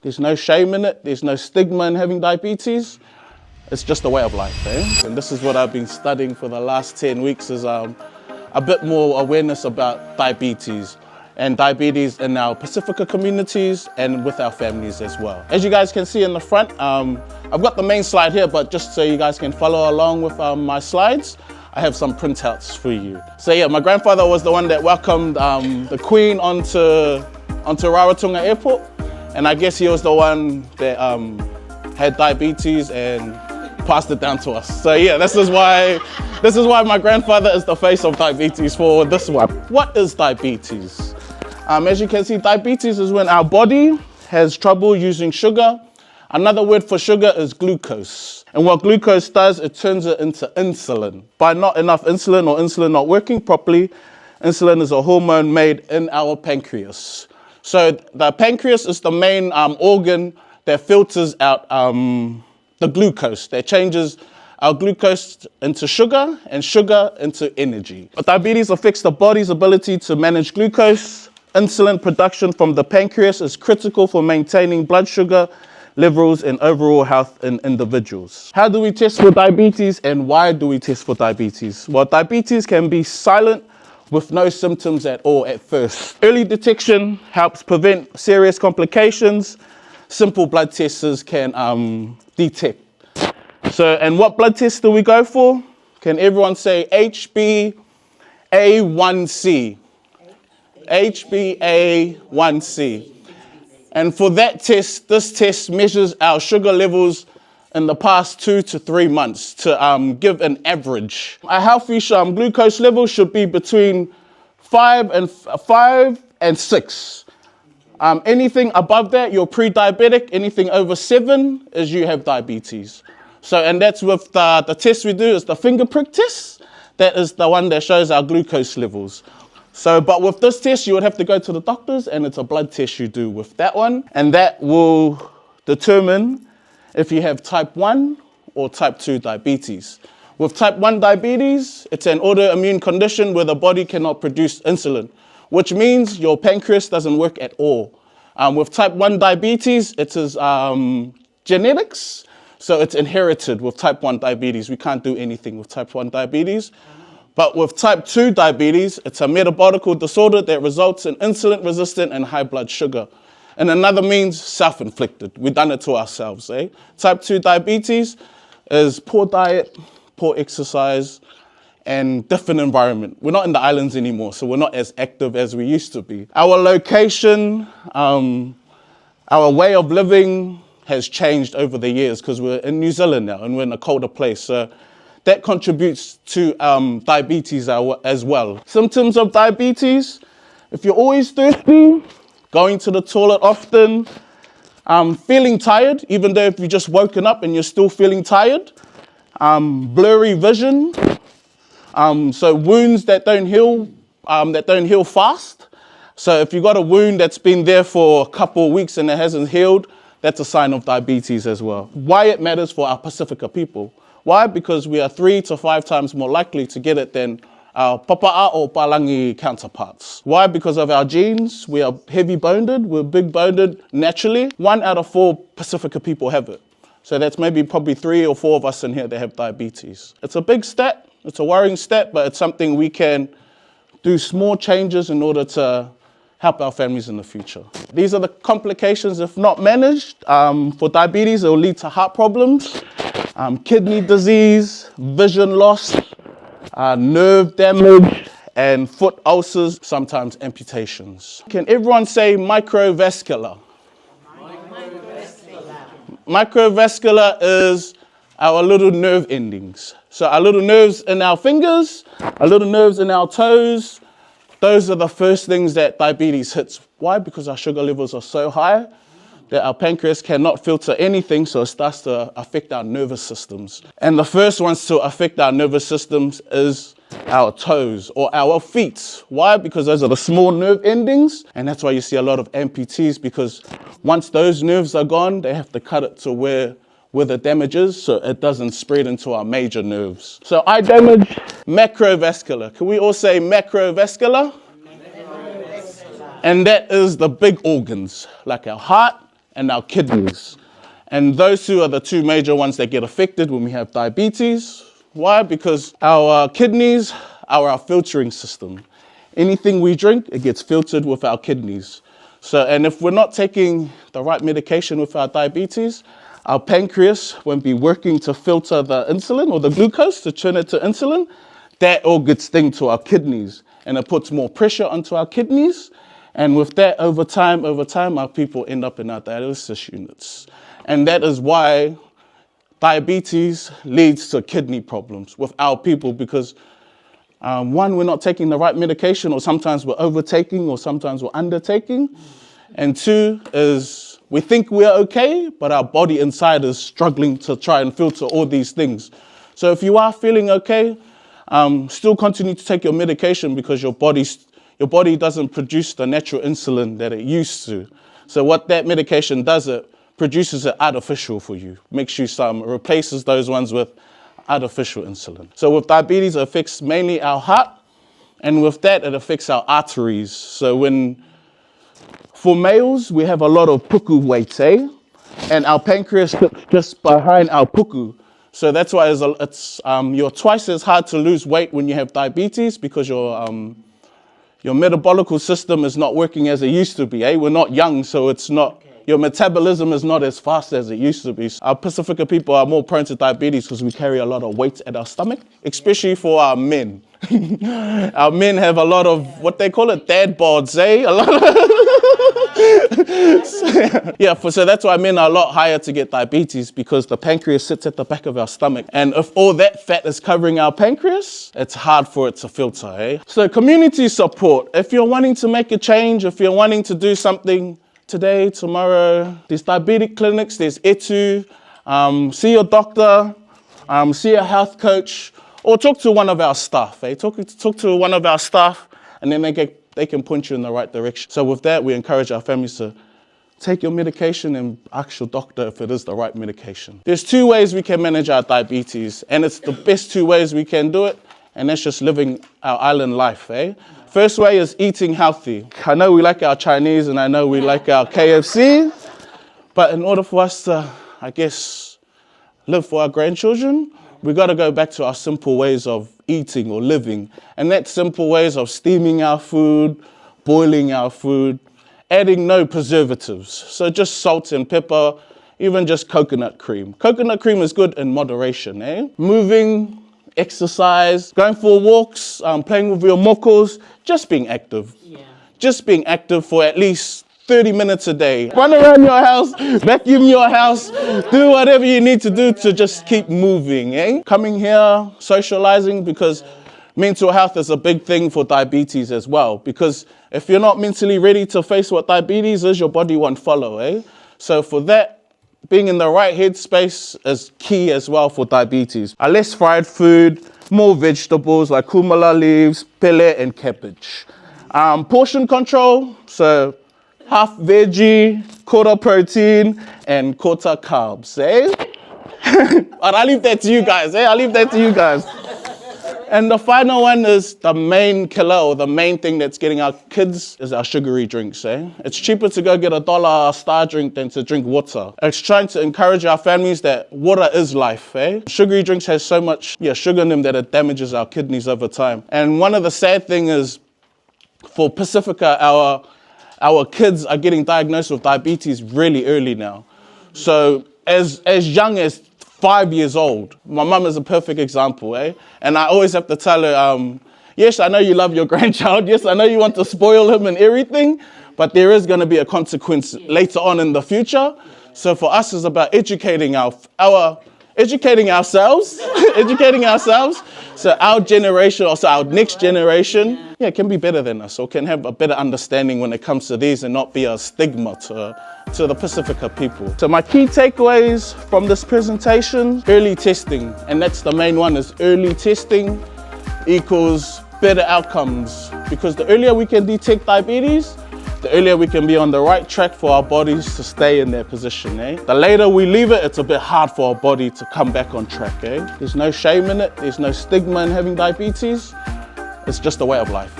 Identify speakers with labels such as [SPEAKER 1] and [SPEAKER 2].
[SPEAKER 1] There's no shame in it. There's no stigma in having diabetes. It's just a way of life, eh? And this is what I've been studying for the last 10 weeks is a bit more awareness about diabetes and diabetes in our Pacifica communities and with our families as well. As you guys can see in the front, I've got the main slide here, but just so you guys can follow along with my slides, I have some printouts for you. So yeah, my grandfather was the one that welcomed the Queen onto Rarotonga Airport, and I guess he was the one that had diabetes and passed it down to us. So yeah, this is why my grandfather is the face of diabetes for this one. What is diabetes? As you can see, diabetes is when our body has trouble using sugar. Another word for sugar is glucose. And what glucose does, it turns it into insulin. By not enough insulin or insulin not working properly, insulin is a hormone made in our pancreas. So the pancreas is the main organ that filters out the glucose, that changes our glucose into sugar and sugar into energy. But diabetes affects the body's ability to manage glucose. Insulin production from the pancreas is critical for maintaining blood sugar levels and overall health in individuals. How do we test for diabetes and why do we test for diabetes? Well, diabetes can be silent with no symptoms at all at first. Early detection helps prevent serious complications. Simple blood tests can detect. So, and what blood tests do we go for? Can everyone say HbA1c? HbA1c. And for that test, this test measures our sugar levels in the past 2 to 3 months to give an average. A healthy glucose level should be between 5 and 6. Anything above that, you're pre-diabetic. Anything over 7 is you have diabetes. So, and that's with the test we do is the finger prick test. That is the one that shows our glucose levels. So, but with this test, you would have to go to the doctors and it's a blood test you do with that one. And that will determine if you have type 1 or type 2 diabetes. With type 1 diabetes, it's an autoimmune condition where the body cannot produce insulin, which means your pancreas doesn't work at all. With type 1 diabetes, it is genetics, so it's inherited with type 1 diabetes. We can't do anything with type 1 diabetes. But with type 2 diabetes, it's a metabolic disorder that results in insulin resistant and high blood sugar. And another means self-inflicted. We've done it to ourselves, eh? Type 2 diabetes is poor diet, poor exercise, and different environment. We're not in the islands anymore, so we're not as active as we used to be. Our location, our way of living has changed over the years because we're in New Zealand now and we're in a colder place. So that contributes to diabetes as well. Symptoms of diabetes, if you're always thirsty, going to the toilet often, feeling tired, even though if you've just woken up and you're still feeling tired, blurry vision, so wounds that don't heal fast. So if you've got a wound that's been there for a couple of weeks and it hasn't healed, that's a sign of diabetes as well. Why it matters for our Pacifica people. Why? Because we are 3 to 5 times more likely to get it than our papa'a or palangi counterparts. Why? Because of our genes. We are heavy-boned, we're big-boned naturally. 1 out of 4 Pacifica people have it. So that's probably 3 or 4 of us in here that have diabetes. It's a big stat, it's a worrying stat, but it's something we can do small changes in order to help our families in the future. These are the complications if not managed. For diabetes, it will lead to heart problems, kidney disease, vision loss, nerve damage, and foot ulcers, sometimes amputations. Can everyone say microvascular? Microvascular is our little nerve endings. So our little nerves in our fingers, our little nerves in our toes, those are the first things that diabetes hits. Why? Because our sugar levels are so high that our pancreas cannot filter anything, so it starts to affect our nervous systems. And the first ones to affect our nervous systems is our toes or our feet. Why? Because those are the small nerve endings, and that's why you see a lot of amputees, because once those nerves are gone, they have to cut it to where the damage is, so it doesn't spread into our major nerves. So eye damage, macrovascular. Can we all say macrovascular? And that is the big organs, like our heart and our kidneys. And those two are the two major ones that get affected when we have diabetes. Why? Because our kidneys are our filtering system. Anything we drink, it gets filtered with our kidneys. So, and if we're not taking the right medication with our diabetes, our pancreas won't be working to filter the insulin or the glucose to turn it to insulin. That all gets sting to our kidneys, and it puts more pressure onto our kidneys. And with that, over time, our people end up in our dialysis units. And that is why diabetes leads to kidney problems with our people, because one, we're not taking the right medication, or sometimes we're overtaking, or sometimes we're undertaking. And two is we think we're okay, but our body inside is struggling to try and filter all these things. So if you are feeling okay, still continue to take your medication, because your body doesn't produce the natural insulin that it used to. So what that medication does, it produces it artificial for you, replaces those ones with artificial insulin. So with diabetes, it affects mainly our heart, and with that, it affects our arteries. So for males, we have a lot of puku weight, and our pancreas sits just behind our puku. So that's why you're twice as hard to lose weight when you have diabetes, because your metabolic system is not working as it used to be. We're not young, so it's not. Your metabolism is not as fast as it used to be. Our Pacifica people are more prone to diabetes because we carry a lot of weight at our stomach, especially for our men. Our men have a lot of, what they call it, dad bods, A lot of so that's why men are a lot higher to get diabetes, because the pancreas sits at the back of our stomach. And if all that fat is covering our pancreas, it's hard for it to filter. So community support. If you're wanting to make a change, if you're wanting to do something today, tomorrow, there's diabetic clinics, there's etu, see your doctor, see a health coach, or talk to one of our staff. Talk to one of our staff, and then they can point you in the right direction. So with that, we encourage our families to take your medication and ask your doctor if it is the right medication. There's two ways we can manage our diabetes, and it's the best two ways we can do it, and that's just living our island life. First way is eating healthy. I know we like our Chinese, and I know we like our KFC, but in order for us to, live for our grandchildren, we got to go back to our simple ways of eating or living. And that's simple ways of steaming our food, boiling our food, adding no preservatives. So just salt and pepper, even just coconut cream. Coconut cream is good in moderation. Moving, exercise, going for walks, playing with your mokos, just being active. Just being active for at least 30 minutes a day. Run around your house, vacuum your house, do whatever you need to do to just keep moving. Coming here, socializing, because mental health is a big thing for diabetes as well. Because if you're not mentally ready to face what diabetes is, your body won't follow. So for that, being in the right headspace is key as well for diabetes. Less fried food, more vegetables like kumala leaves, pele and cabbage. Portion control, so half veggie, quarter protein, and quarter carbs, But I'll leave that to you guys, I'll leave that to you guys. And the final one is the main killer, or the main thing that's getting our kids, is our sugary drinks, It's cheaper to go get $1 Star drink than to drink water. It's trying to encourage our families that water is life, Sugary drinks has so much sugar in them that it damages our kidneys over time. And one of the sad things is, for Pacifica, our kids are getting diagnosed with diabetes really early now. So as young as 5 years old. My mum is a perfect example, And I always have to tell her, yes, I know you love your grandchild. Yes, I know you want to spoil him and everything, but there is going to be a consequence later on in the future. So for us, it's about educating educating ourselves, So our generation, also our next generation, can be better than us, or can have a better understanding when it comes to these, and not be a stigma to the Pacifica people. So my key takeaways from this presentation: early testing, and that's the main one, is early testing equals better outcomes, because the earlier we can detect diabetes, the earlier we can be on the right track for our bodies to stay in their position. The later we leave it, it's a bit hard for our body to come back on track. There's no shame in it, there's no stigma in having diabetes, it's just a way of life.